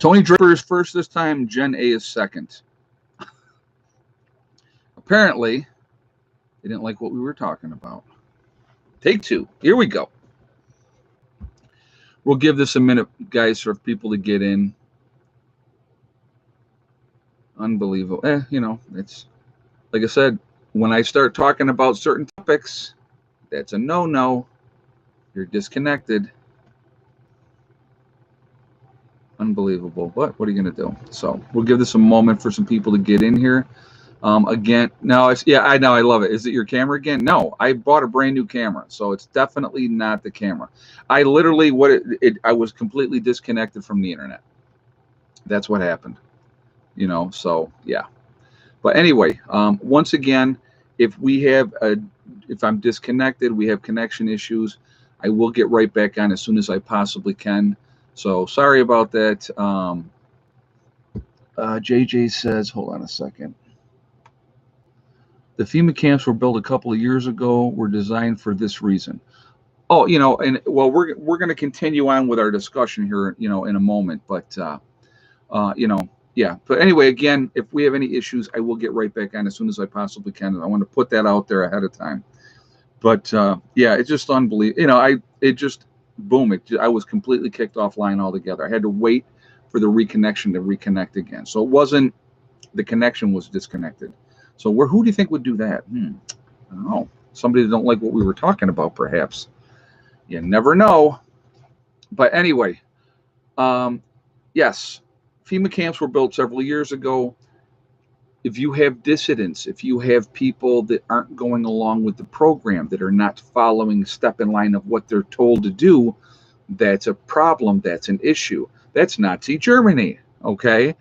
Tony Draper is first this time. Jen A is second. Apparently, they didn't like what we were talking about. Take two. Here we go. We'll give this a minute, guys, for people to get in. Unbelievable. It's like I said, when I start talking about certain topics, that's a no-no. You're disconnected. Unbelievable. But what are you going to do? So we'll give this a moment for some people to get in here. Again, no, I know, I love it. Is it your camera again? No, I bought a brand new camera, so it's definitely not the camera. I literally, I was completely disconnected from the internet. That's what happened, so yeah. But anyway, once again, if I'm disconnected, we have connection issues, I will get right back on as soon as I possibly can. So sorry about that. JJ says, hold on a second. The FEMA camps were built a couple of years ago, were designed for this reason. Oh, we're going to continue on with our discussion here, in a moment. But, yeah. But anyway, again, if we have any issues, I will get right back on as soon as I possibly can. I want to put that out there ahead of time. But, yeah, it's just unbelievable. I was completely kicked offline altogether. I had to wait for the reconnection to reconnect again. So it wasn't, the connection was disconnected. So who do you think would do that? I don't know. Somebody that don't like what we were talking about, perhaps. You never know. But anyway, yes, FEMA camps were built several years ago. If you have dissidents, if you have people that aren't going along with the program, that are not following step in line of what they're told to do, that's a problem. That's an issue. That's Nazi Germany. Okay,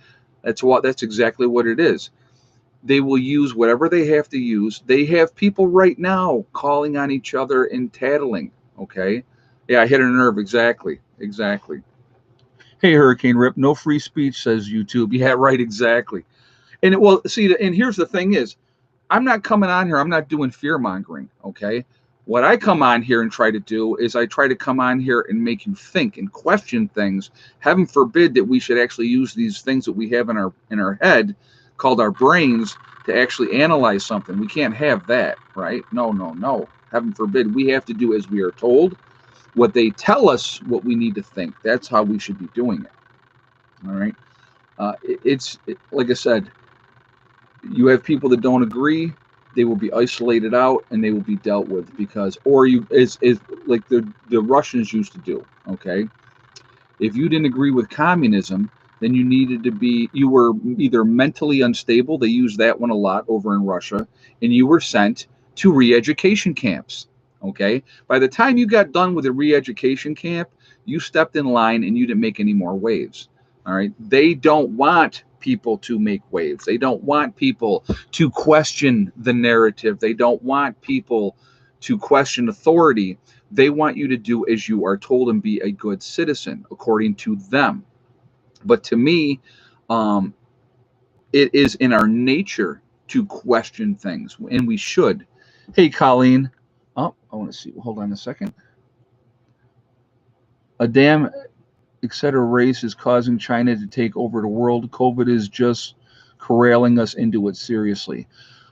that's exactly what it is. They will use whatever they have to use. They have people right now calling on each other and tattling. Okay. Yeah, I hit a nerve. Exactly. Hey, Hurricane Rip, no free speech, says YouTube. Yeah, right. Exactly. And and here's the thing is, I'm not coming on here. I'm not doing fear mongering. Okay. What I come on here and try to do is I try to come on here and make you think and question things. Heaven forbid that we should actually use these things that we have in our head, called our brains, to actually analyze something. We can't have that, right? No. Heaven forbid. We have to do as we are told, what they tell us, what we need to think. That's how we should be doing it. All right. Like I said, you have people that don't agree. They will be isolated out and they will be dealt with is like the Russians used to do. Okay. If you didn't agree with communism, then you were either mentally unstable. They use that one a lot over in Russia, and you were sent to re-education camps. Okay. By the time you got done with the re-education camp, you stepped in line and you didn't make any more waves. All right. They don't want people to make waves. They don't want people to question the narrative. They don't want people to question authority. They want you to do as you are told and be a good citizen according to them. But to me, it is in our nature to question things, and we should. Hey, Colleen. Oh, I want to see. Hold on a second. A damn etc. race is causing China to take over the world. COVID is just corralling us into it seriously.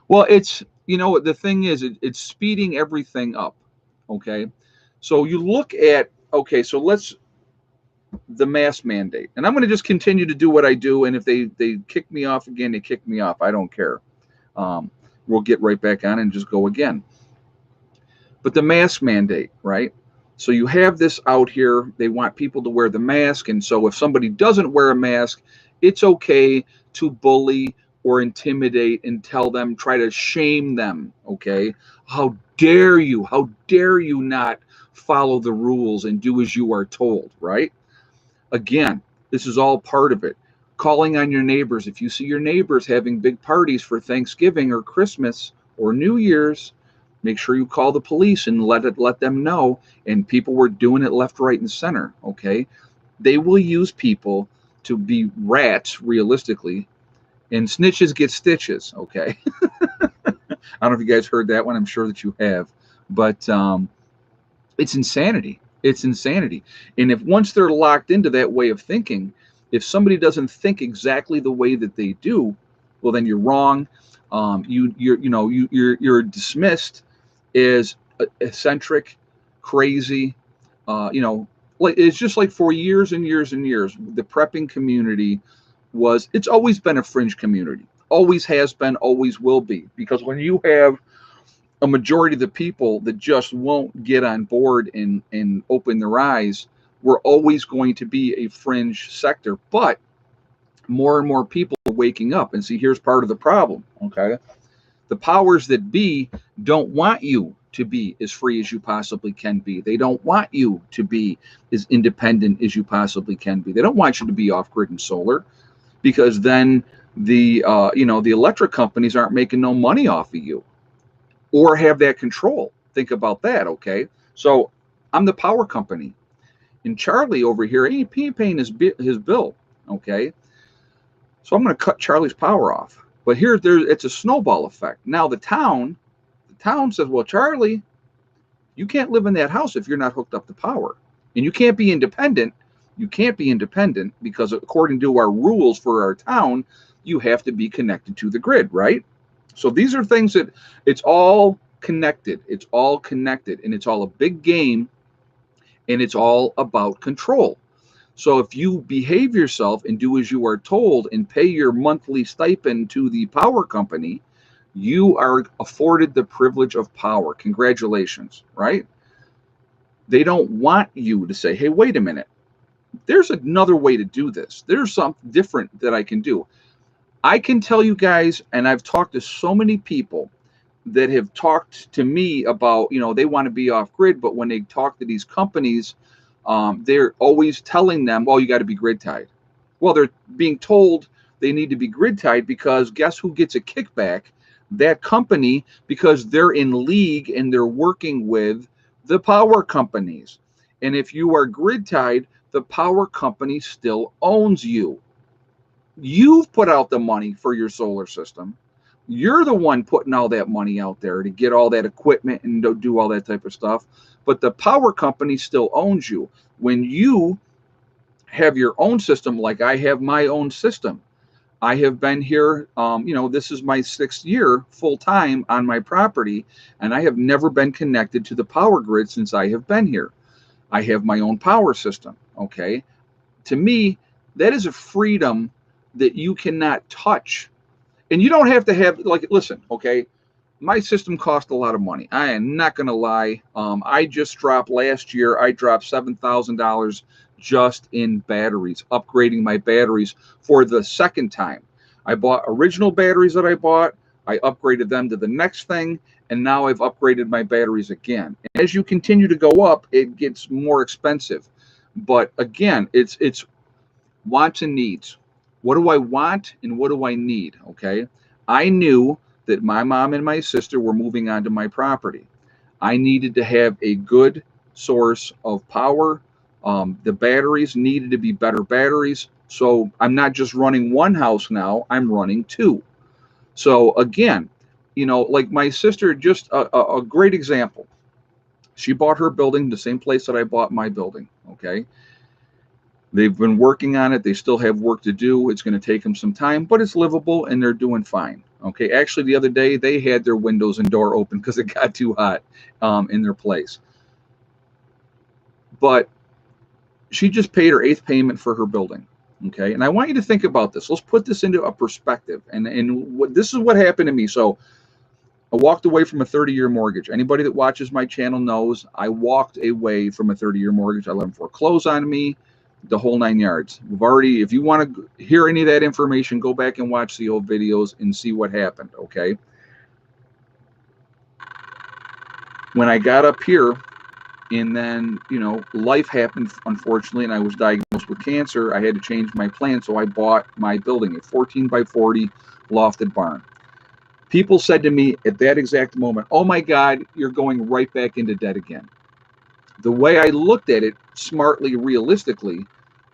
Well, it's, the thing is, it's speeding everything up. Okay. So you look at, the mask mandate, and I'm going to just continue to do what I do. And if they kick me off again, they kick me off. I don't care. We'll get right back on and just go again. But the mask mandate, right? So you have this out here. They want people to wear the mask. And so if somebody doesn't wear a mask, it's okay to bully or intimidate and try to shame them. Okay. How dare you not follow the rules and do as you are told, right? Again, this is all part of it. Calling on your neighbors. If you see your neighbors having big parties for Thanksgiving or Christmas or New Year's, make sure you call the police and let them know. And people were doing it left, right, and center. Okay. They will use people to be rats, realistically, and snitches get stitches. Okay. I don't know if you guys heard that one. I'm sure that you have, but it's insanity. It's insanity. And if once they're locked into that way of thinking, If somebody doesn't think exactly the way that they do, well, then you're wrong. You're dismissed as eccentric, crazy. Like it's just like for years and years and years, the prepping community it's always been a fringe community, always has been, always will be, because when you have a majority of the people that just won't get on board and open their eyes, we're always going to be a fringe sector. But more and more people are waking up. And see, here's part of the problem. Okay. The powers that be don't want you to be as free as you possibly can be. They don't want you to be as independent as you possibly can be. They don't want you to be off grid and solar, because then the electric companies aren't making no money off of you or have that control. Think about that. Okay. So I'm the power company, and Charlie over here ain't paying his bill. Okay. So I'm going to cut Charlie's power off. But it's a snowball effect. Now the town says, well, Charlie, you can't live in that house if you're not hooked up to power. And you can't be independent. You can't be independent because according to our rules for our town, you have to be connected to the grid, right? So these are things that it's all connected. It's all connected, and it's all a big game, and it's all about control. So if you behave yourself and do as you are told and pay your monthly stipend to the power company, you are afforded the privilege of power. Congratulations, right? They don't want you to say, hey, wait a minute. There's another way to do this. There's something different that I can do. I can tell you guys, and I've talked to so many people that have talked to me about, they want to be off grid, but when they talk to these companies, they're always telling them, well, you got to be grid tied. Well, they're being told they need to be grid tied because guess who gets a kickback? That company, because they're in league and they're working with the power companies. And if you are grid tied, the power company still owns you. You've put out the money for your solar system. You're the one putting all that money out there to get all that equipment and do all that type of stuff. But the power company still owns you. When you have your own system, like I have my own system, I have been here, this is my 6th year full time on my property, and I have never been connected to the power grid since I have been here. I have my own power system. Okay. To me, that is a freedom that you cannot touch. And you don't have to have, listen, okay, my system cost a lot of money. I am not going to lie. I just dropped last year, I dropped $7,000 just in batteries, upgrading my batteries for the second time. I bought original batteries that I bought. I upgraded them to the next thing. And now I've upgraded my batteries again. As you continue to go up, it gets more expensive. But again, it's wants and needs. What do I want and what do I need? Okay. I knew that my mom and my sister were moving onto my property. I needed to have a good source of power. The batteries needed to be better batteries. So I'm not just running one house now, I'm running 2. So again, like my sister, just a great example. She bought her building the same place that I bought my building. Okay. They've been working on it. They still have work to do. It's going to take them some time, but it's livable and they're doing fine. Okay. Actually, the other day they had their windows and door open because it got too hot in their place. But she just paid her 8th payment for her building. Okay. And I want you to think about this. Let's put this into a perspective. And this is what happened to me. So I walked away from a 30-year mortgage. Anybody that watches my channel knows I walked away from a 30-year mortgage. I let them foreclose on me, the whole 9 yards. We've already, if you want to hear any of that information, go back and watch the old videos and see what happened. Okay. When I got up here, and then, life happened, unfortunately, and I was diagnosed with cancer. I had to change my plan, so I bought my building, a 14 by 40 lofted barn. People said to me at that exact moment, oh my God, you're going right back into debt again. The way I looked at it, smartly, realistically,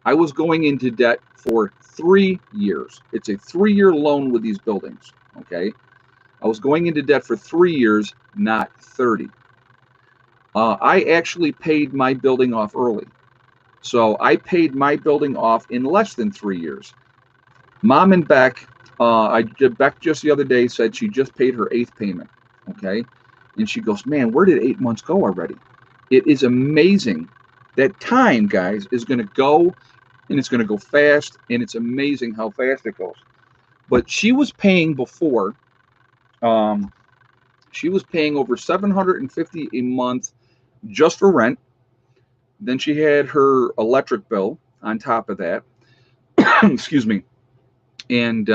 I was going into debt for 3 years. It's a 3-year loan with these buildings, okay? I was going into debt for 3 years, not 30. I actually paid my building off early. So I paid my building off in less than 3 years. Mom and Beck, Beck just the other day said she just paid her 8th payment. Okay. And she goes, man, where did 8 months go already? It is amazing. That time, guys, is going to go, and it's going to go fast, and it's amazing how fast it goes. But she was paying before, she was paying over $750 a month just for rent. Then she had her electric bill on top of that. Excuse me. And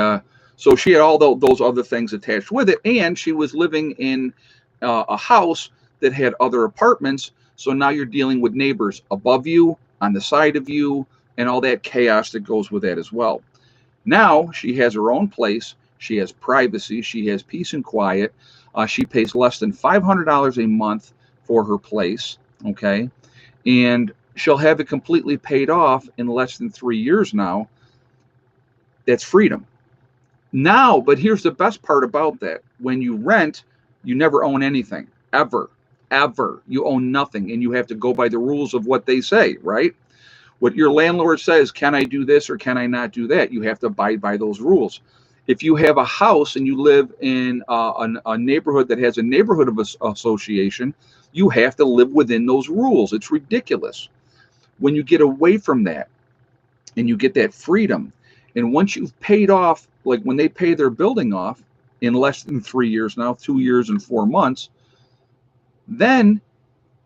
so she had all those other things attached with it. And she was living in a house that had other apartments. So now you're dealing with neighbors above you, on the side of you, and all that chaos that goes with that as well. Now she has her own place. She has privacy. She has peace and quiet. She pays less than $500 a month for her place. Okay. And she'll have it completely paid off in less than 3 years now. That's freedom. Now, but here's the best part about that. When you rent, you never own anything, ever, ever. You own nothing, and you have to go by the rules of what they say, right? What your landlord says, can I do this or can I not do that? You have to abide by those rules. If you have a house and you live in a neighborhood that has a neighborhood association, you have to live within those rules. It's ridiculous. When you get away from that and you get that freedom, and once you've paid off, like when they pay their building off in less than 3 years now, 2 years and 4 months, then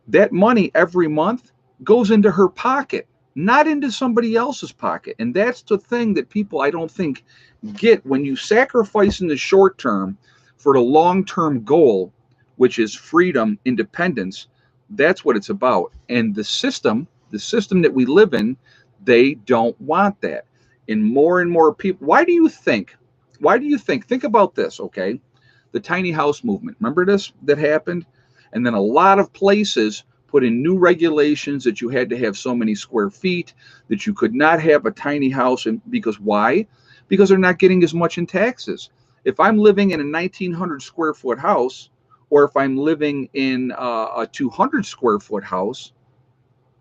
that money every month goes into her pocket, not into somebody else's pocket. And that's the thing that people, I don't think, get. When you sacrifice in the short term for the long-term goal, which is freedom, independence, that's what it's about. And the system that we live in, they don't want that. And more people, why do you think, think about this, okay? The tiny house movement, remember this that happened? And then a lot of places put in new regulations that you had to have so many square feet, that you could not have a tiny house. And because why? Because they're not getting as much in taxes. If I'm living in a 1,900 square foot house, or if I'm living in a 200 square foot house,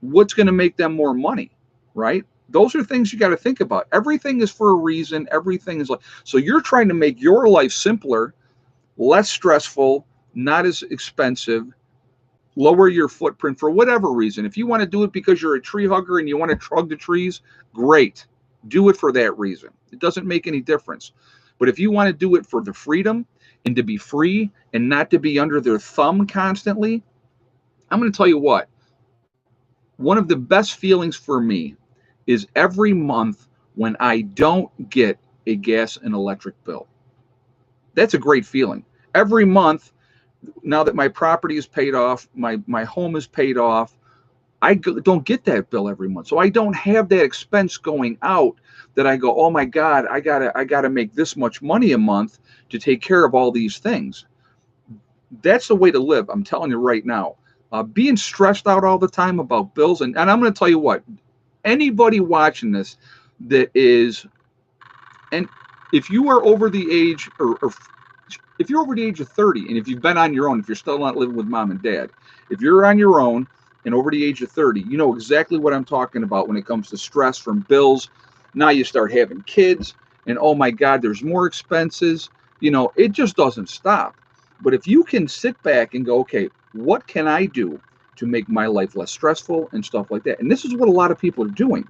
what's going to make them more money, right? Those are things you got to think about. Everything is for a reason. Everything is like, so you're trying to make your life simpler, less stressful, not as expensive, lower your footprint for whatever reason. If you want to do it because you're a tree hugger and you want to hug the trees, great. Do it for that reason. It doesn't make any difference. But if you want to do it for the freedom and to be free and not to be under their thumb constantly, I'm going to tell you what. One of the best feelings for me is every month when I don't get a gas and electric bill. That's a great feeling. Every month, now that my property is paid off, my home is paid off, I don't get that bill every month. So I don't have that expense going out that I go, oh my God, I gotta make this much money a month to take care of all these things. That's the way to live. I'm telling you right now. Being stressed out all the time about bills, and I'm going to tell you what, anybody watching this that is, and if you are over the age, or if you're over the age of 30, and if you've been on your own, if you're still not living with mom and dad, if you're on your own and over the age of 30, you know exactly what I'm talking about when it comes to stress from bills. Now you start having kids, and oh my God, there's more expenses. You know, it just doesn't stop. But if you can sit back and go, okay, what can I do to make my life less stressful and stuff like that? And this is what a lot of people are doing.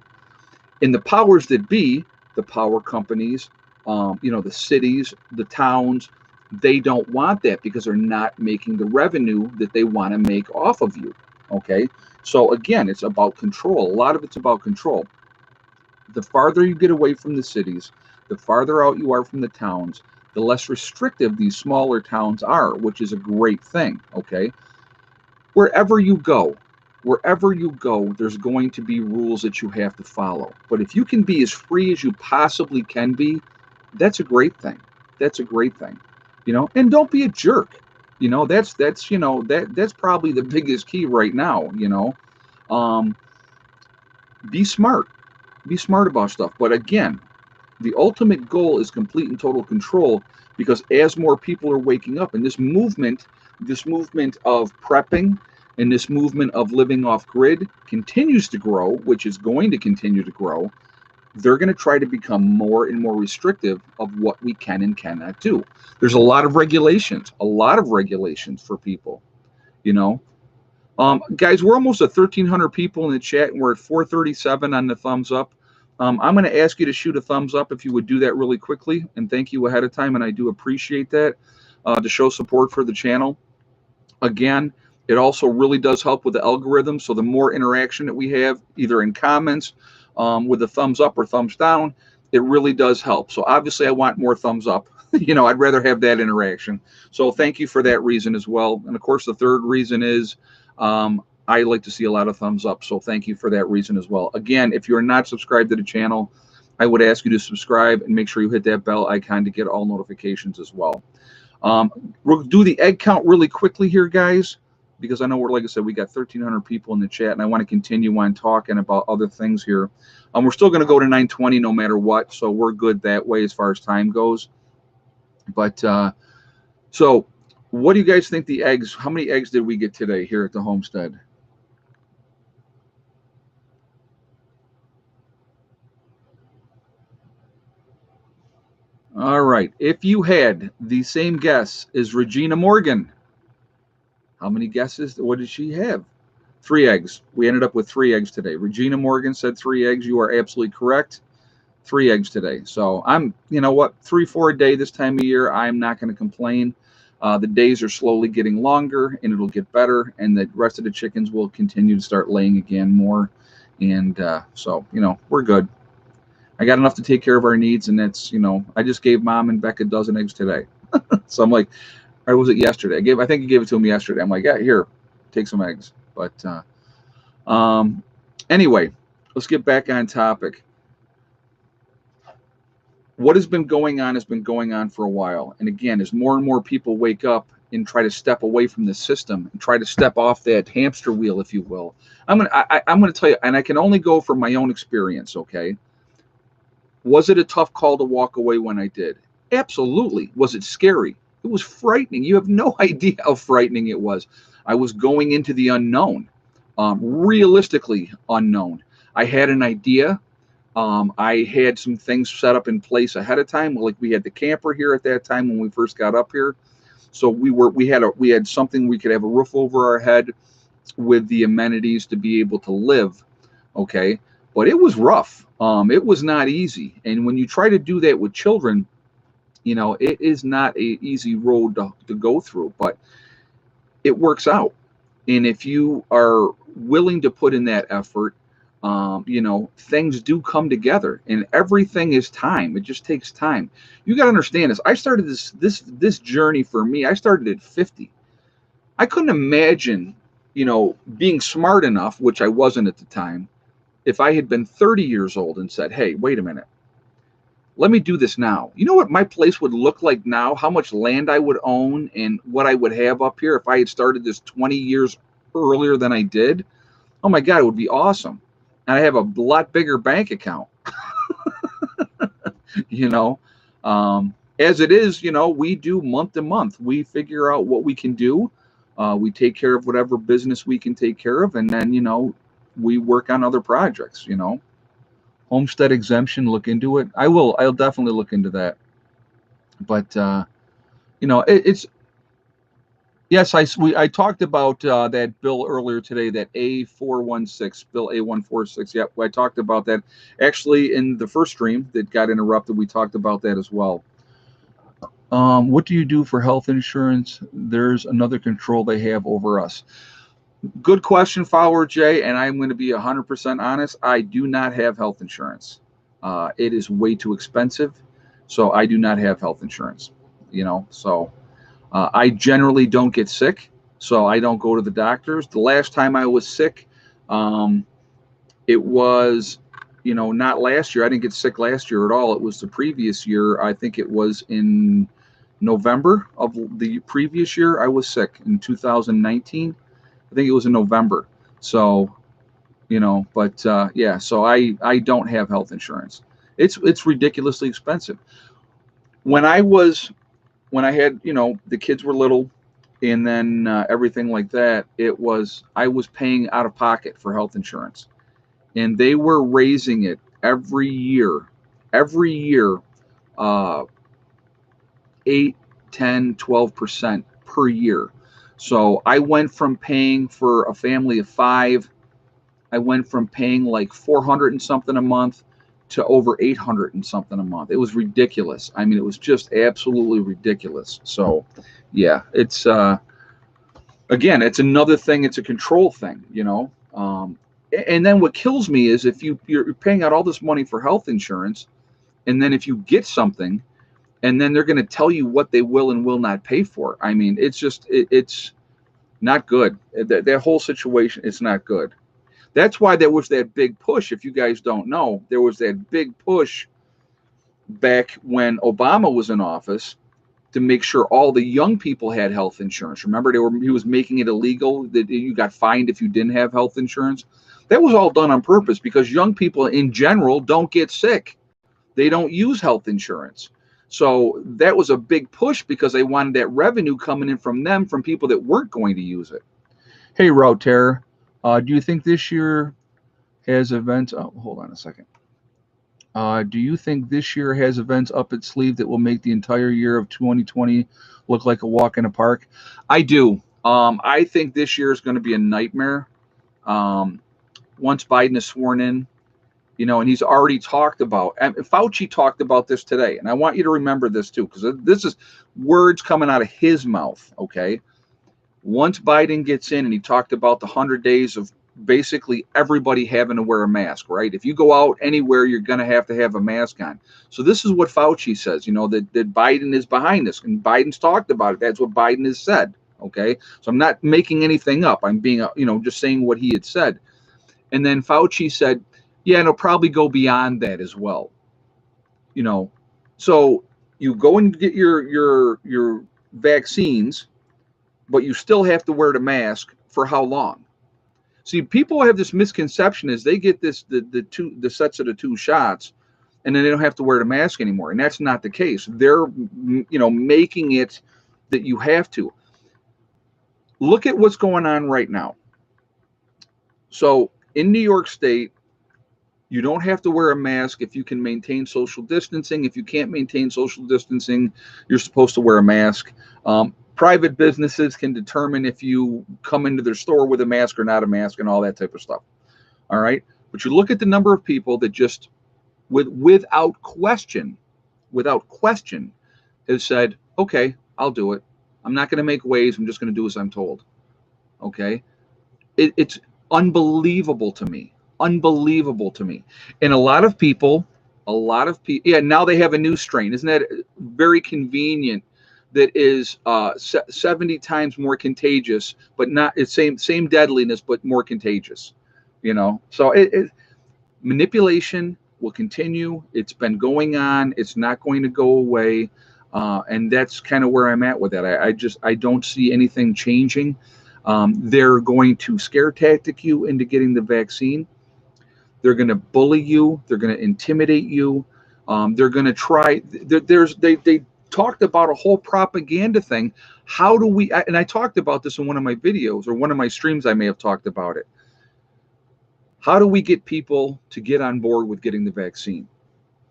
And the powers that be, the power companies, the cities, the towns, they don't want that because they're not making the revenue that they want to make off of you. Okay. So again, it's about control. A lot of it's about control. The farther you get away from the cities, the farther out you are from the towns, the less restrictive these smaller towns are, which is a great thing. Okay. Wherever you go, there's going to be rules that you have to follow. But if you can be as free as you possibly can be, that's a great thing. That's a great thing. And don't be a jerk. That's probably the biggest key right now. Be smart. Be smart about stuff. But again, the ultimate goal is complete and total control, because as more people are waking up, and this movement of prepping and this movement of living off grid continues to grow, which is going to continue to grow, they're going to try to become more and more restrictive of what we can and cannot do. There's a lot of regulations for people, you know. Guys, we're almost at 1,300 people in the chat, and we're at 437 on the thumbs up. I'm going to ask you to shoot a thumbs up if you would do that really quickly, and thank you ahead of time, and I do appreciate that, to show support for the channel. Again, it also really does help with the algorithm, so the more interaction that we have, either in comments, with a thumbs up or thumbs down, it really does help. So obviously I want more thumbs up. You know, I'd rather have that interaction. So thank you for that reason as well. And of course, the third reason is I like to see a lot of thumbs up. So thank you for that reason as well. Again, if you're not subscribed to the channel, I would ask you to subscribe and make sure you hit that bell icon to get all notifications as well. We'll do the egg count really quickly here, guys, because I know like I said, we got 1,300 people in the chat, and I want to continue on talking about other things here. We're still going to go to 920 no matter what, so we're good that way as far as time goes. But so what do you guys think the eggs, how many eggs did we get today here at the homestead? All right. If you had the same guess as Regina Morgan, how many guesses? What did she have? 3 eggs. We ended up with 3 eggs today. Regina Morgan said 3 eggs. You are absolutely correct. 3 eggs today. So I'm, you know what, 3-4 a day this time of year. I'm not going to complain. The days are slowly getting longer, and it'll get better, and the rest of the chickens will continue to start laying again more. And so, you know, we're good. I got enough to take care of our needs, and that's, you know, I just gave Mom and Beck a dozen eggs today. So I'm like, or was it yesterday? I think you gave it to him yesterday. I'm like, yeah, here, take some eggs. But anyway, let's get back on topic. What has been going on for a while. And again, as more and more people wake up and try to step away from the system and try to step off that hamster wheel, if you will, I'm gonna tell you, and I can only go from my own experience, okay? Was it a tough call to walk away when I did? Absolutely. Was it scary? It was frightening. You have no idea how frightening it was. I was going into the unknown, realistically unknown. I had an idea. I had some things set up in place ahead of time. Like we had the camper here at that time when we first got up here. So we had something, we could have a roof over our head with the amenities to be able to live. Okay. But it was rough. It was not easy. And when you try to do that with children, you know, it is not an easy road to go through, but it works out. And if you are willing to put in that effort, you know, things do come together, and everything is time. It just takes time. You got to understand this. I started this journey for me. I started at 50. I couldn't imagine, you know, being smart enough, which I wasn't at the time, if I had been 30 years old and said, hey, wait a minute, let me do this now. You know what my place would look like now, how much land I would own, and what I would have up here if I had started this 20 years earlier than I did. Oh my God, it would be awesome. And I have a lot bigger bank account. You know, as it is, you know, we do month to month. We figure out what we can do. We take care of whatever business we can take care of. And then, you know, we work on other projects, you know. Homestead exemption, look into it. I'll definitely look into that. But, you know, it's, yes, I talked about that bill earlier today, that A416, Bill A146. Yep, I talked about that. Actually, in the first stream that got interrupted, we talked about that as well. What do you do for health insurance? There's another control they have over us. Good question, follower Jay, and I'm going to be 100% honest. I do not have health insurance. It is way too expensive, so I do not have health insurance. You know, so I generally don't get sick, so I don't go to the doctors. The last time I was sick, it was, you know, not last year. I didn't get sick last year at all. It was the previous year. I think it was in November of the previous year. I was sick in 2019. I think it was in November. So, you know, but yeah, so I don't have health insurance. It's ridiculously expensive. When I had, you know, the kids were little and then everything like that, I was paying out of pocket for health insurance, and they were raising it every year, uh, 8, 10, 12% per year. So I went from paying for a family of 5, I went from paying like 400 and something a month to over 800 and something a month. It was ridiculous. I mean, it was just absolutely ridiculous. So, yeah, it's again, it's another thing. It's a control thing, you know. And then what kills me is if you're paying out all this money for health insurance, and then if you get something, and then they're going to tell you what they will and will not pay for. I mean, it's not good. That whole situation, it's not good. That's why there was that big push. If you guys don't know, there was that big push back when Obama was in office to make sure all the young people had health insurance. Remember, he was making it illegal that you got fined if you didn't have health insurance. That was all done on purpose because young people in general don't get sick. They don't use health insurance. So that was a big push because they wanted that revenue coming in from them, from people that weren't going to use it. Hey, Route Terror, do you think this year has events? Oh, hold on a second. Do you think this year has events up its sleeve that will make the entire year of 2020 look like a walk in a park? I do. I think this year is going to be a nightmare. Um, Once Biden is sworn in, you know, and he's already talked about, and Fauci talked about this today, and I want you to remember this too, because this is words coming out of his mouth, okay? Once Biden gets in, and he talked about the 100 days of basically everybody having to wear a mask, right? If you go out anywhere, you're going to have a mask on. So this is what Fauci says, you know, that Biden is behind this, and Biden's talked about it. That's what Biden has said, okay? So I'm not making anything up. I'm being, you know, just saying what he had said. And then Fauci said, yeah, and it'll probably go beyond that as well. You know, so you go and get your vaccines, but you still have to wear the mask for how long? See, people have this misconception is they get the sets of the 2 shots, and then they don't have to wear the mask anymore, and that's not the case. They're, you know, making it that you have to. Look at what's going on right now. So in New York State, you don't have to wear a mask if you can maintain social distancing. If you can't maintain social distancing, you're supposed to wear a mask. Private businesses can determine if you come into their store with a mask or not a mask and all that type of stuff. All right. But you look at the number of people that just without question, has said, okay, I'll do it. I'm not going to make waves. I'm just going to do as I'm told. Okay. It's unbelievable to me. Unbelievable to me. And a lot of people, yeah, now they have a new strain. Isn't that very convenient? That is 70 times more contagious, but not it's same deadliness, but more contagious. You know, so manipulation will continue. It's been going on. It's not going to go away, and that's kind of where I'm at with that. I don't see anything changing. They're going to scare tactic you into getting the vaccine. They're going to bully you. They're going to intimidate you. They're going to try. They talked about a whole propaganda thing. How do we? And I talked about this in one of my videos or one of my streams. I may have talked about it. How do we get people to get on board with getting the vaccine?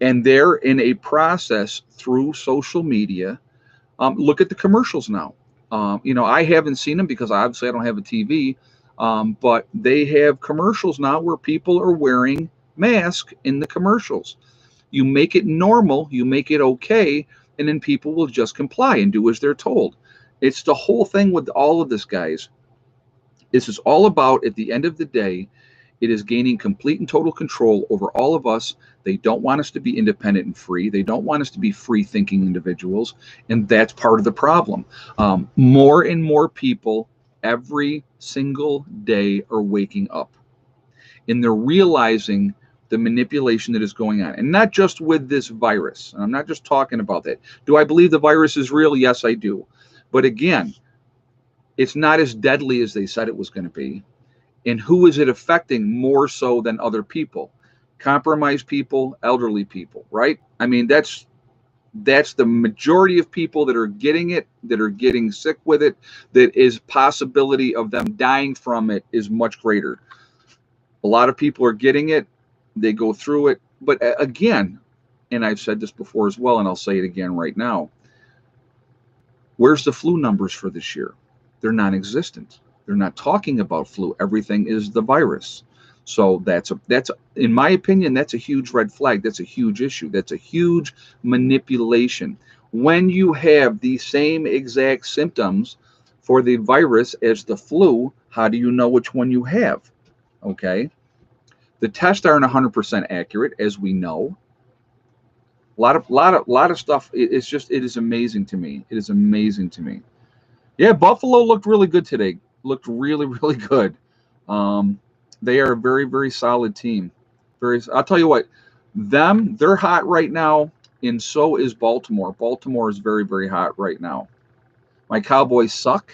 And they're in a process through social media. Look at the commercials now. You know, I haven't seen them because obviously I don't have a TV. But they have commercials now where people are wearing masks in the commercials. You make it normal, you make it okay, and then people will just comply and do as they're told. It's the whole thing with all of this, guys. This is all about, at the end of the day, it is gaining complete and total control over all of us. They don't want us to be independent and free. They don't want us to be free-thinking individuals, and that's part of the problem. More and more people every single day are waking up, and they're realizing the manipulation that is going on, and not just with this virus. And I'm not just talking about that. Do I believe the virus is real? Yes, I do. But again, it's not as deadly as they said it was going to be. And who is it affecting more so than other people? Compromised people, elderly people, right? I mean, that's That's the majority of people that are getting it, that are getting sick with it, that is possibility of them dying from it is much greater. A lot of people are getting it, they go through it. But again, and I've said this before as well, and I'll say it again right now, where's the flu numbers for this year? They're non-existent. They're not talking about flu. Everything is the virus. So that's in my opinion, that's a huge red flag. That's a huge issue. That's a huge manipulation. When you have the same exact symptoms for the virus as the flu, how do you know which one you have? Okay. The tests aren't 100% accurate, as we know. A lot of stuff. It is amazing to me. It is amazing to me. Yeah, Buffalo looked really good today. Looked really, really good. They are a very, very solid team. I'll tell you what, they're hot right now, and so is Baltimore. Baltimore is very, very hot right now. My Cowboys suck,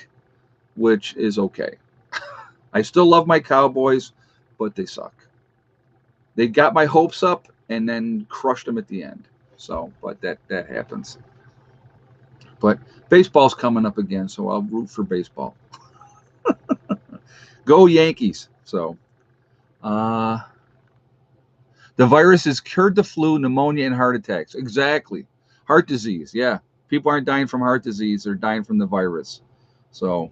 which is okay. I still love my Cowboys, but they suck. They got my hopes up and then crushed them at the end. So, but that happens. But baseball's coming up again, so I'll root for baseball. Go Yankees. So, the virus has cured the flu, pneumonia, and heart attacks. Exactly. Heart disease. Yeah. People aren't dying from heart disease. They're dying from the virus. So,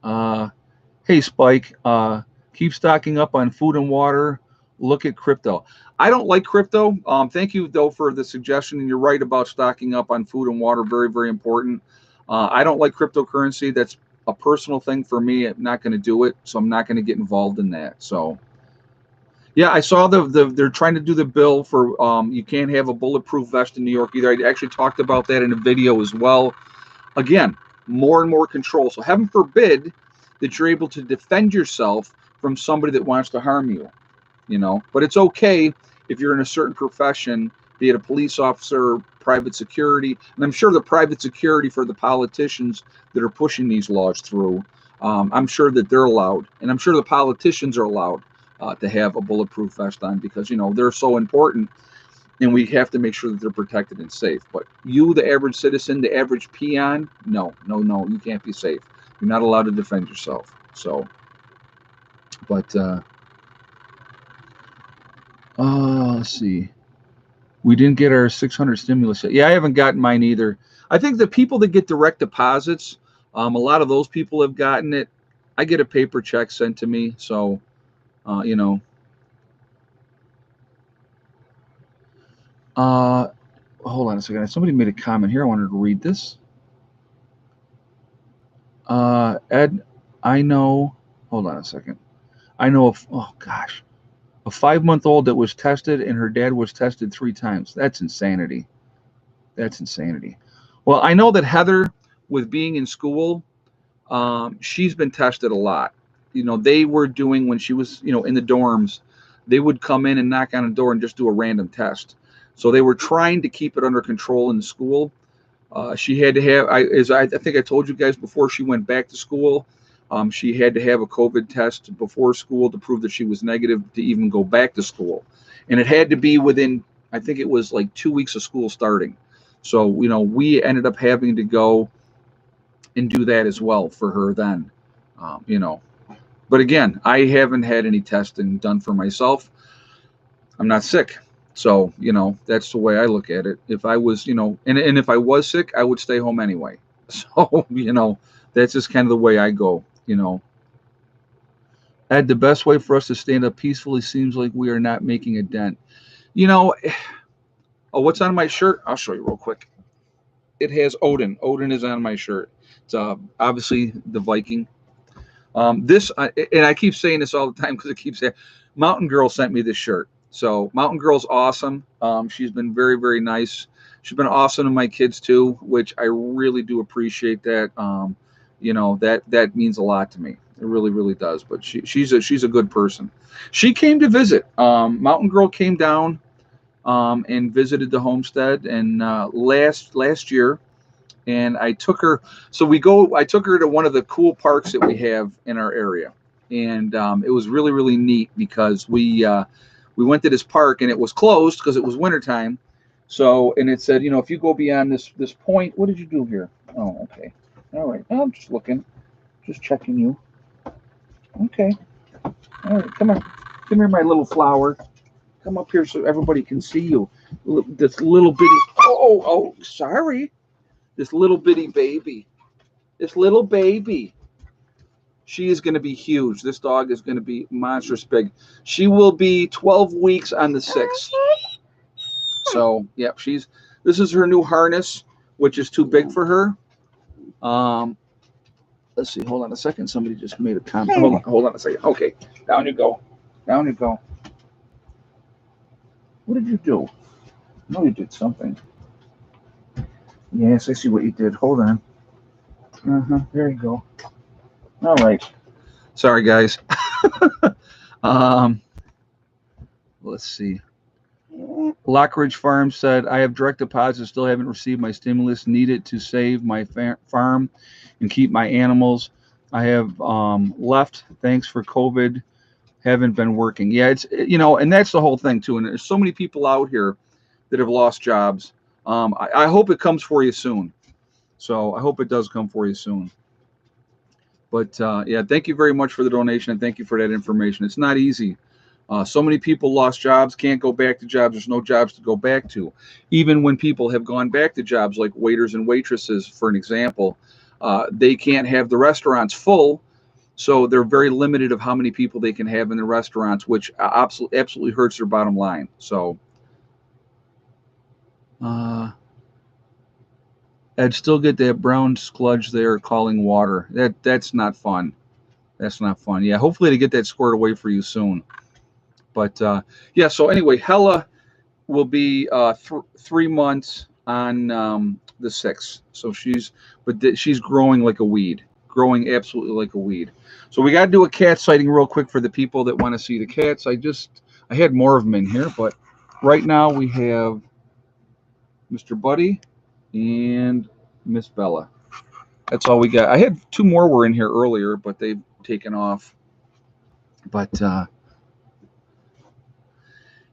hey, Spike, keep stocking up on food and water. Look at crypto. I don't like crypto. Thank you, though, for the suggestion. And you're right about stocking up on food and water. Very, very important. I don't like cryptocurrency. That's a personal thing for me. I'm not going to do it, so I'm not going to get involved in that. So, yeah, I saw they're trying to do the bill for you can't have a bulletproof vest in New York either. I actually talked about that in a video as well. Again, more and more control. So heaven forbid that you're able to defend yourself from somebody that wants to harm you. But it's okay if you're in a certain profession, be it a police officer, private security, and I'm sure the private security for the politicians that are pushing these laws through, I'm sure that they're allowed, and I'm sure the politicians are allowed to have a bulletproof vest on because, they're so important, and we have to make sure that they're protected and safe. But you, the average citizen, the average peon, no, you can't be safe. You're not allowed to defend yourself. So, but, let's see. We didn't get our 600 stimulus yet. Yeah, I haven't gotten mine either. I think the people that get direct deposits, a lot of those people have gotten it. I get a paper check sent to me, so hold on a second. Somebody made a comment here. I wanted to read this. Ed, I know. Hold on a second. I know of. Oh gosh. A 5-month-old that was tested and her dad was tested 3 times. That's insanity. That's insanity. Well, I know that Heather, with being in school, she's been tested a lot. They were doing when she was, in the dorms, they would come in and knock on a door and just do a random test. So they were trying to keep it under control in the school. She had to have, I think I told you guys before she went back to school, she had to have a COVID test before school to prove that she was negative to even go back to school. And it had to be within, I think it was like 2 weeks of school starting. So, we ended up having to go and do that as well for her then, But again, I haven't had any testing done for myself. I'm not sick. So, that's the way I look at it. If I was, and if I was sick, I would stay home anyway. So, that's just kind of the way I go. Ed, the best way for us to stand up peacefully seems like we are not making a dent. Oh, what's on my shirt? I'll show you real quick. It has Odin. Odin is on my shirt. It's obviously the Viking. And I keep saying this all the time because it keeps saying, Mountain Girl sent me this shirt. So Mountain Girl's awesome. She's been very, very nice. She's been awesome to my kids too, which I really do appreciate that. That means a lot to me. It really, really does. But she's a good person. She came to visit. Mountain Girl came down and visited the homestead and last year, and I took her. I took her to one of the cool parks that we have in our area, and it was really, really neat because we went to this park and it was closed because it was wintertime. So, and it said, if you go beyond this point, what did you do here? Oh, okay. All right. I'm just looking, just checking you. Okay. All right. Come here, my little flower. Come up here so everybody can see you. This little bitty. Oh, sorry. This little bitty baby. This little baby. She is going to be huge. This dog is going to be monstrous big. She will be 12 weeks on the 6th. So, yep, this is her new harness, which is too big for her. Let's see. Hold on a second. Somebody just made a comment. Hold on a second. Okay, down you go. Down you go. What did you do? No, you did something. Yes, I see what you did. Hold on. There you go. All right. Sorry, guys. Let's see. Lockridge Farm said, I have direct deposit, still haven't received my stimulus needed to save my farm and keep my animals. I have left. Thanks for COVID. Haven't been working. Yeah, it's, and that's the whole thing too. And there's so many people out here that have lost jobs. I hope it comes for you soon. So I hope it does come for you soon. But yeah, thank you very much for the donation, and thank you for that information. It's not easy. So many people lost jobs, can't go back to jobs. There's no jobs to go back to. Even when people have gone back to jobs like waiters and waitresses, for an example, they can't have the restaurants full. So they're very limited of how many people they can have in the restaurants, which absolutely hurts their bottom line. So I'd still get that brown sludge there calling water. That's not fun. That's not fun. Yeah, hopefully to get that squared away for you soon. But yeah, so anyway, Hella will be 3 months on the 6th. So she's growing like a weed, growing absolutely like a weed. So we got to do a cat sighting real quick for the people that want to see the cats. I had more of them in here, but right now we have Mr. Buddy and Miss Bella. That's all we got. I had 2 more were in here earlier, but they've taken off. But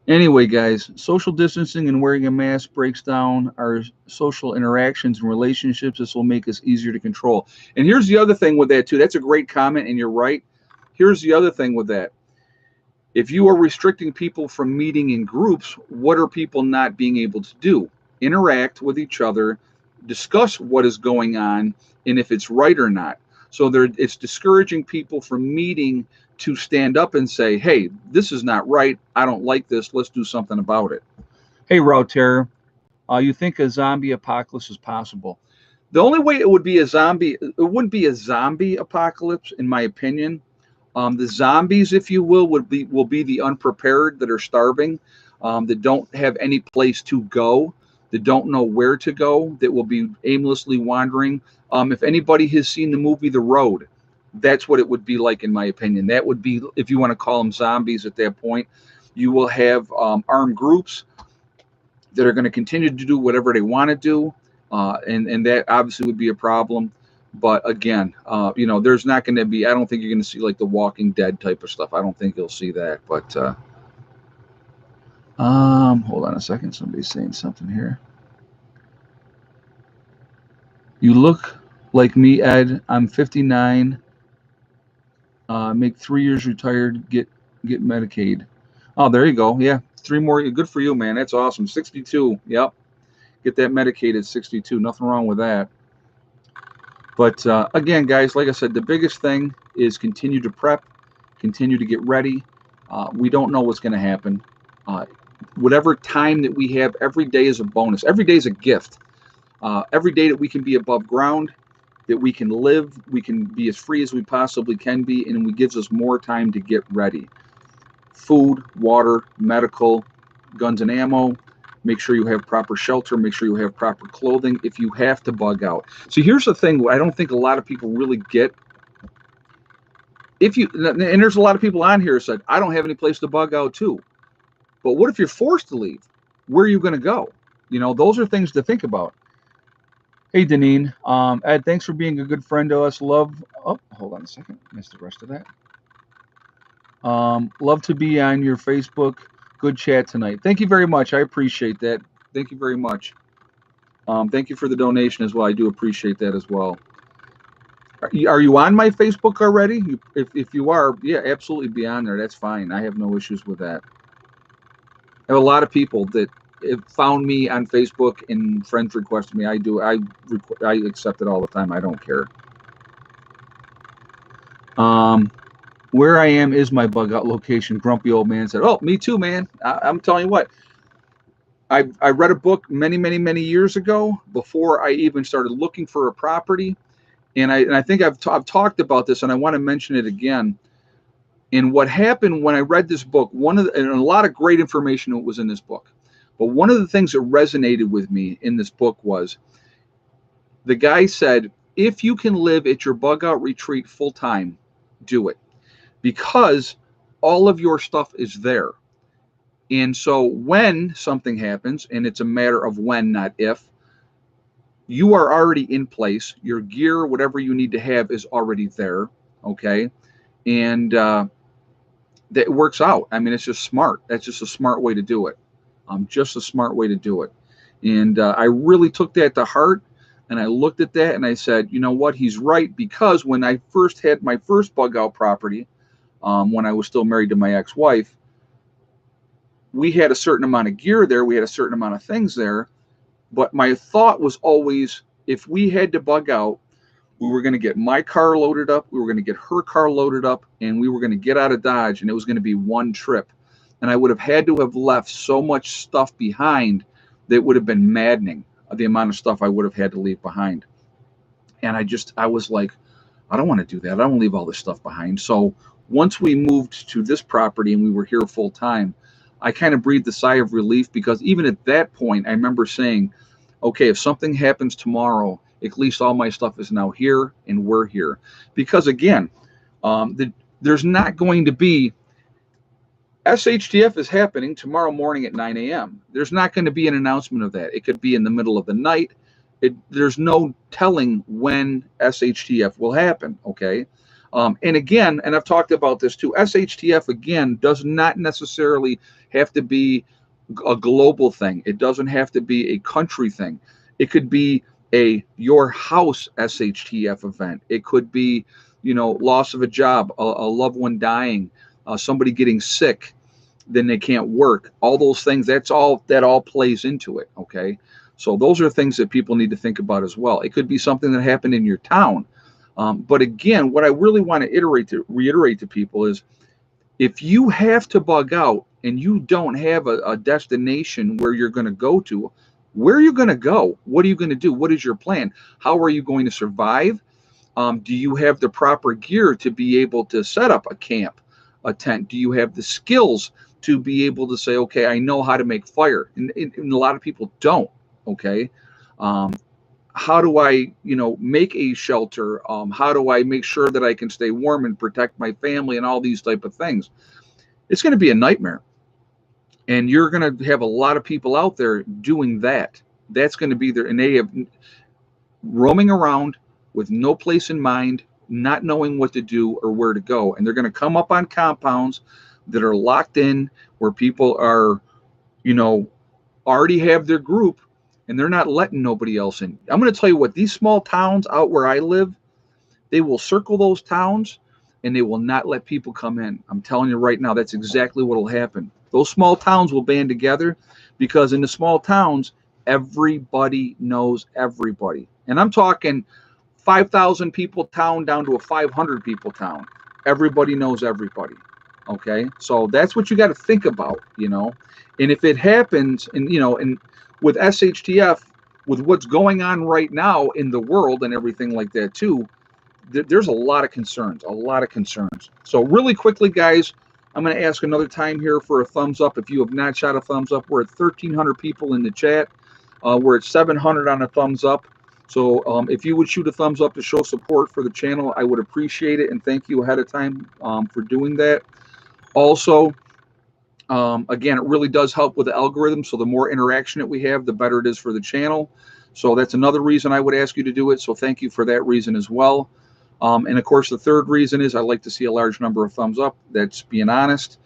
anyway, guys, social distancing and wearing a mask breaks down our social interactions and relationships. This will make us easier to control. And here's the other thing with that, too. That's a great comment, and you're right. Here's the other thing with that. If you are restricting people from meeting in groups, what are people not being able to do? Interact with each other, discuss what is going on, and if it's right or not. So it's discouraging people from meeting to stand up and say, hey, this is not right. I don't like this. Let's do something about it. Hey, Router, you think a zombie apocalypse is possible? The only way it wouldn't be a zombie apocalypse, in my opinion. The zombies, if you will be the unprepared that are starving, that don't have any place to go, that don't know where to go, that will be aimlessly wandering. If anybody has seen the movie The Road, that's what it would be like, in my opinion. That would be, if you want to call them zombies at that point. You will have armed groups that are going to continue to do whatever they want to do, and that obviously would be a problem. But again, there's not going to be, I don't think you're going to see like the Walking Dead type of stuff. I don't think you'll see that. But hold on a second. Somebody's saying something here. You look like me, Ed. I'm 59. Make 3 years retired. Get Medicaid. Oh, there you go. Yeah, 3 more. Good for you, man. That's awesome. 62. Yep. Get that Medicaid at 62. Nothing wrong with that. But again, guys, like I said, the biggest thing is continue to prep, continue to get ready. We don't know what's going to happen. Whatever time that we have, every day is a bonus. Every day is a gift. Every day that we can be above ground, that we can live, we can be as free as we possibly can be, and it gives us more time to get ready. Food, water, medical, guns and ammo. Make sure you have proper shelter. Make sure you have proper clothing if you have to bug out. So here's the thing I don't think a lot of people really get. And there's a lot of people on here who said, I don't have any place to bug out too. But what if you're forced to leave? Where are you going to go? Those are things to think about. Hey, Deneen. Ed, thanks for being a good friend to us. Oh, hold on a second. Missed the rest of that. Love to be on your Facebook. Good chat tonight. Thank you very much. I appreciate that. Thank you very much. Thank you for the donation as well. I do appreciate that as well. Are you on my Facebook already? If you are, yeah, absolutely be on there. That's fine. I have no issues with that. I have a lot of people that have found me on Facebook and friends requested me. I accept it all the time. I don't care. Where I am is my bug out location. Grumpy old man said, "Oh, me too, man." I'm telling you what. I read a book many years ago before I even started looking for a property, and I think I've talked about this, and I want to mention it again. And what happened when I read this book, and a lot of great information was in this book, but one of the things that resonated with me in this book was the guy said, if you can live at your bug out retreat full time, do it, because all of your stuff is there. And so when something happens, and it's a matter of when, not if, you are already in place. Your gear, whatever you need to have, is already there. Okay. And that works out. I mean, it's just smart. That's just a smart way to do it. Just a smart way to do it. And I really took that to heart. And I looked at that and I said, you know what? He's right. Because when I first had my first bug out property, when I was still married to my ex-wife, we had a certain amount of gear there. We had a certain amount of things there. But my thought was always, if we had to bug out, we were going to get my car loaded up, we were going to get her car loaded up, and we were going to get out of Dodge, and it was going to be one trip. And I would have had to have left so much stuff behind that would have been maddening, the amount of stuff I would have had to leave behind. And I was like, I don't want to do that. I don't leave all this stuff behind. So once we moved to this property and we were here full time, I kind of breathed a sigh of relief, because even at that point, I remember saying, okay, if something happens tomorrow, at least all my stuff is now here and we're here. Because again, there's not going to be, SHTF is happening tomorrow morning at 9 a.m. There's not going to be an announcement of that. It could be in the middle of the night. There's no telling when SHTF will happen, okay? And again, and I've talked about this too, SHTF, again, does not necessarily have to be a global thing. It doesn't have to be a country thing. It could be your house SHTF event. It could be, loss of a job, a loved one dying, somebody getting sick, then they can't work. All those things, that all plays into it, okay? So those are things that people need to think about as well. It could be something that happened in your town. But again, what I really want to reiterate to people is, if you have to bug out and you don't have a destination where you're going to go to, where are you going to go? What are you going to do? What is your plan? How are you going to survive? Do you have the proper gear to be able to set up a camp, a tent? Do you have the skills to be able to say, okay, I know how to make fire? And a lot of people don't, okay? How do I, make a shelter? How do I make sure that I can stay warm and protect my family and all these type of things? It's going to be a nightmare. And you're going to have a lot of people out there doing that. That's going to be there. And they have roaming around with no place in mind, not knowing what to do or where to go. And they're going to come up on compounds that are locked in, where people are, already have their group, and they're not letting nobody else in. I'm going to tell you what, these small towns out where I live, they will circle those towns and they will not let people come in. I'm telling you right now, that's exactly what will happen. Those small towns will band together, because in the small towns, everybody knows everybody. And I'm talking 5,000 people town down to a 500 people town. Everybody knows everybody. Okay. So that's what you got to think about, and if it happens, and, and with SHTF, with what's going on right now in the world and everything like that too, there's a lot of concerns. So really quickly, guys, I'm going to ask another time here for a thumbs up. If you have not shot a thumbs up, we're at 1,300 people in the chat. We're at 700 on a thumbs up. So if you would shoot a thumbs up to show support for the channel, I would appreciate it. And thank you ahead of time for doing that. Also, again, it really does help with the algorithm. So the more interaction that we have, the better it is for the channel. So that's another reason I would ask you to do it. So thank you for that reason as well. And of course, the third reason is I like to see a large number of thumbs up. That's being honest.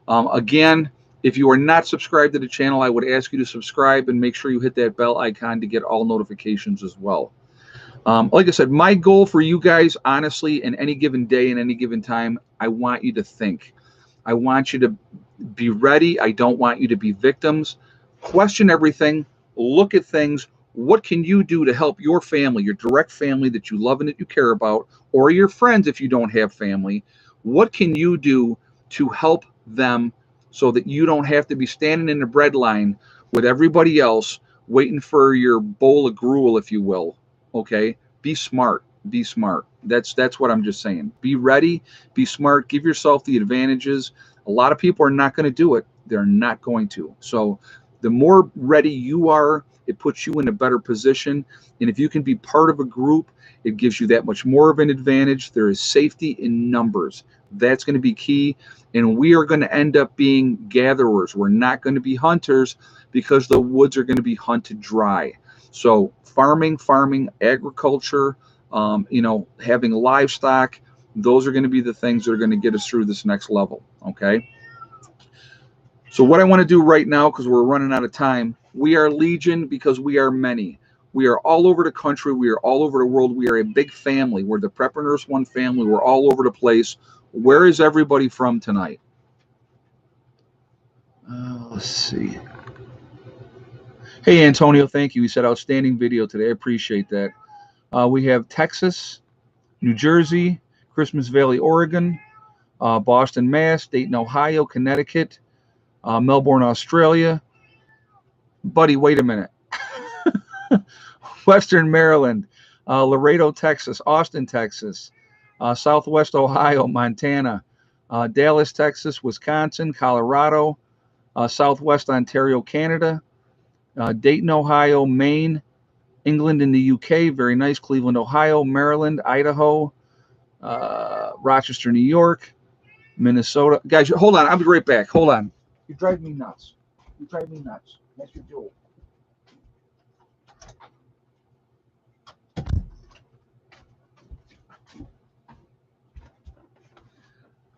Again, If you are not subscribed to the channel, I would ask you to subscribe and make sure you hit that bell icon to get all notifications as well. Like I said, my goal for you guys, honestly, in any given day, in any given time, I want you to think. I want you to be ready. I don't want you to be victims. Question everything. Look at things. What can you do to help your family, your direct family that you love and that you care about, or your friends if you don't have family? What can you do to help them so that you don't have to be standing in the bread line with everybody else waiting for your bowl of gruel, if you will? Okay, be smart. Be smart. That's what I'm just saying. Be ready. Be smart. Give yourself the advantages. A lot of people are not going to do it. They're not going to. So the more ready you are, it puts you in a better position. And if you can be part of a group, it gives you that much more of an advantage. There is safety in numbers. That's going to be key. And we are going to end up being gatherers. We're not going to be hunters because the woods are going to be hunted dry. So farming, agriculture, having livestock, those are going to be the things that are going to get us through this next level. Okay. So what I want to do right now, because we're running out of time, we are Legion because we are many. We are all over the country. We are all over the world. We are a big family. We're the Prepreneurs One family. We're all over the place. Where is everybody from tonight? Let's see. Hey, Antonio, thank you. He said, outstanding video today. I appreciate that. We have Texas, New Jersey, Christmas Valley, Oregon, Boston, Mass, Dayton, Ohio, Connecticut, Melbourne, Australia. Buddy, wait a minute. Western Maryland, Laredo, Texas, Austin, Texas, Southwest Ohio, Montana, Dallas, Texas, Wisconsin, Colorado, Southwest Ontario, Canada, Dayton, Ohio, Maine, England in the UK, very nice, Cleveland, Ohio, Maryland, Idaho, Rochester, New York, Minnesota. Guys, hold on. I'll be right back. Hold on. You drive me nuts. You drive me nuts. That's your jewel.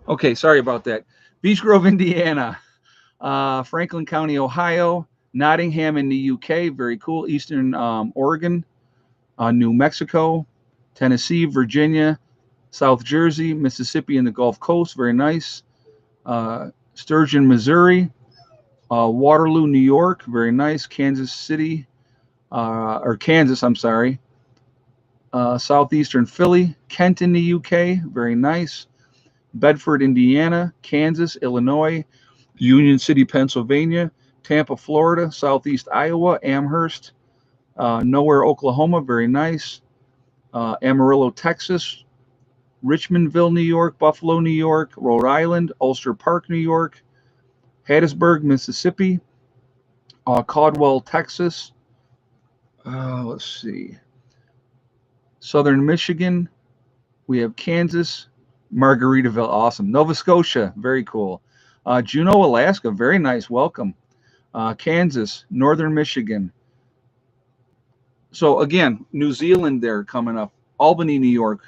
Okay, sorry about that. Beech Grove, Indiana, Franklin County, Ohio, Nottingham in the UK, very cool. Eastern Oregon, New Mexico, Tennessee, Virginia, South Jersey, Mississippi and the Gulf Coast, very nice. Sturgeon, Missouri, Waterloo, New York, very nice. Kansas City, Kansas, I'm sorry. Southeastern Philly, Kent in the UK, very nice. Bedford, Indiana, Kansas, Illinois, Union City, Pennsylvania, Tampa, Florida, Southeast Iowa, Amherst, Nowhere, Oklahoma, very nice. Amarillo, Texas, Richmondville, New York, Buffalo, New York, Rhode Island, Ulster Park, New York, Hattiesburg, Mississippi, Caldwell, Texas. Let's see. Southern Michigan. We have Kansas, Margaritaville, awesome. Nova Scotia, very cool. Juneau, Alaska, very nice, welcome. Kansas, Northern Michigan. So again, New Zealand there coming up. Albany, New York.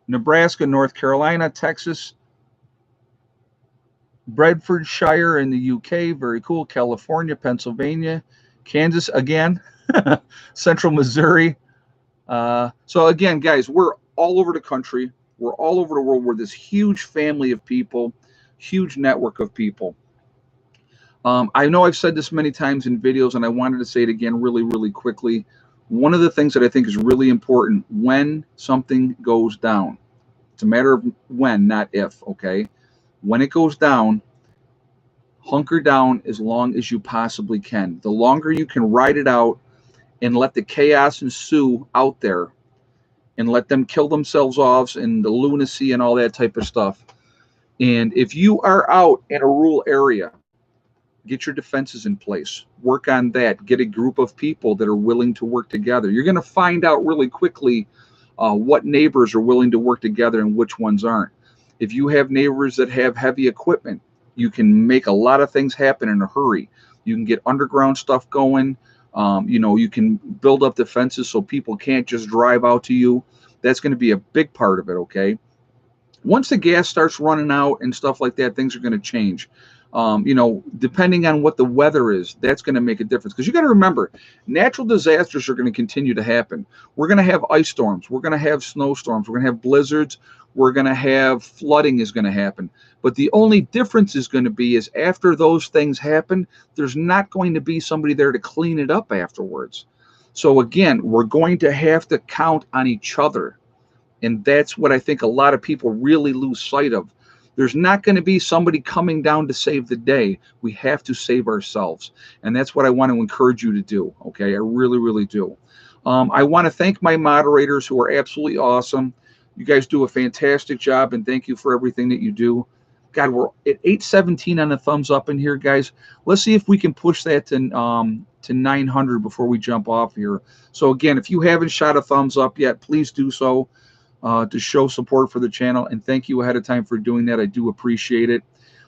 Nebraska, North Carolina, Texas. Bedfordshire in the UK, very cool. California, Pennsylvania. Kansas again. Central Missouri. So again, guys, we're all over the country. We're all over the world. We're this huge family of people, huge network of people. I know I've said this many times in videos, and I wanted to say it again really, really quickly. One of the things that I think is really important when something goes down, it's a matter of when, not if, okay? When it goes down, hunker down as long as you possibly can. The longer you can ride it out and let the chaos ensue out there, and let them kill themselves off and the lunacy and all that type of stuff. And if you are out in a rural area, get your defenses in place. Work on that. Get a group of people that are willing to work together. You're going to find out really quickly what neighbors are willing to work together and which ones aren't. If you have neighbors that have heavy equipment, you can make a lot of things happen in a hurry. You can get underground stuff going. You can build up defenses so people can't just drive out to you. That's going to be a big part of it, okay? Once the gas starts running out and stuff like that, things are going to change. Depending on what the weather is, that's going to make a difference. Because you got to remember, natural disasters are going to continue to happen. We're going to have ice storms. We're going to have snowstorms. We're going to have blizzards. We're going to have flooding is going to happen. But the only difference is going to be is after those things happen, there's not going to be somebody there to clean it up afterwards. So again, we're going to have to count on each other. And that's what I think a lot of people really lose sight of. There's not going to be somebody coming down to save the day. We have to save ourselves. And that's what I want to encourage you to do. Okay. I really, really do. I want to thank my moderators who are absolutely awesome. You guys do a fantastic job, and thank you for everything that you do. God, we're at 817 on the thumbs up in here, guys. Let's see if we can push that to 900 before we jump off here. So again, if you haven't shot a thumbs up yet, please do so to show support for the channel. And thank you ahead of time for doing that. I do appreciate it.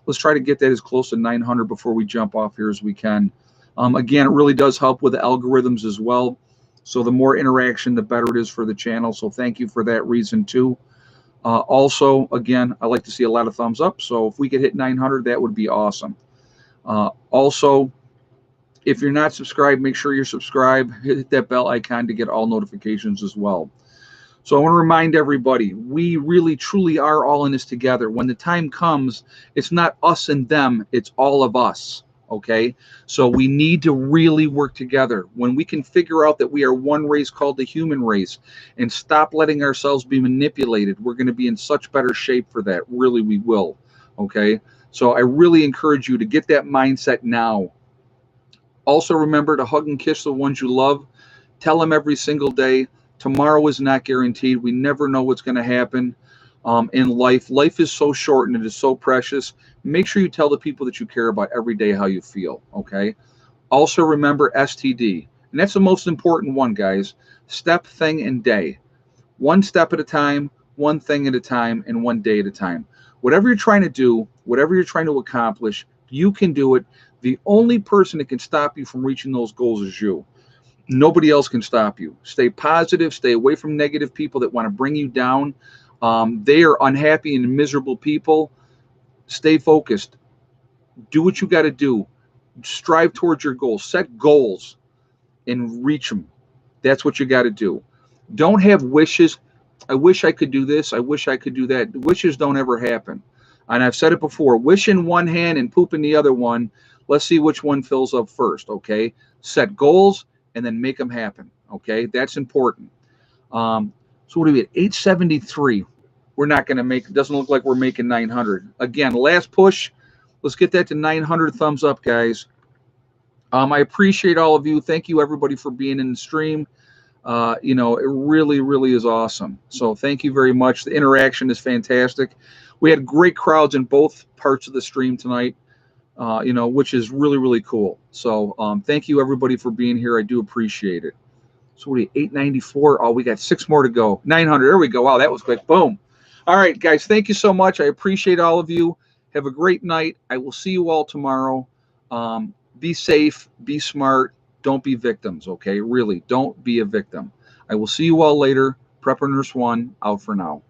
Let's try to get that as close to 900 before we jump off here as we can. Again, it really does help with the algorithms as well. So the more interaction, the better it is for the channel. So thank you for that reason too. Also, again, I like to see a lot of thumbs up. So if we could hit 900, that would be awesome. Also, if you're not subscribed, make sure you're subscribed. Hit that bell icon to get all notifications as well. So I want to remind everybody, we really, truly are all in this together. When the time comes, it's not us and them, it's all of us. Okay, so we need to really work together. When we can figure out that we are one race called the human race and stop letting ourselves be manipulated, we're going to be in such better shape for that. Really, we will. Okay, so I really encourage you to get that mindset now. Also, remember to hug and kiss the ones you love. Tell them every single day. Tomorrow is not guaranteed. We never know what's going to happen in life. Life is so short and it is so precious. Make sure you tell the people that you care about every day how you feel, okay? Also remember STD, and that's the most important one, guys. Step, thing, and day. One step at a time, one thing at a time, and one day at a time. Whatever you're trying to do, whatever you're trying to accomplish, you can do it. The only person that can stop you from reaching those goals is you. Nobody else can stop you. Stay positive. Stay away from negative people that want to bring you down. They are unhappy and miserable people. Stay focused. Do what you got to do. Strive towards your goals. Set goals and reach them. That's what you got to do. Don't have wishes. I wish I could do this. I wish I could do that. Wishes don't ever happen. And I've said it before. Wish in one hand and poop in the other one. Let's see which one fills up first, okay? Set goals and then make them happen, okay? That's important. So what do we at? 873. We're not going to make, it doesn't look like we're making 900. Again, last push. Let's get that to 900 thumbs up, guys. I appreciate all of you. Thank you, everybody, for being in the stream. It really, really is awesome. So thank you very much. The interaction is fantastic. We had great crowds in both parts of the stream tonight, which is really, really cool. So thank you, everybody, for being here. I do appreciate it. So what are you, 894? Oh, we got 6 more to go. 900. There we go. Wow, that was quick. Boom. All right, guys, thank you so much. I appreciate all of you. Have a great night. I will see you all tomorrow. Be safe. Be smart. Don't be victims, okay? Really, don't be a victim. I will see you all later. Prepper Nurse 1, out for now.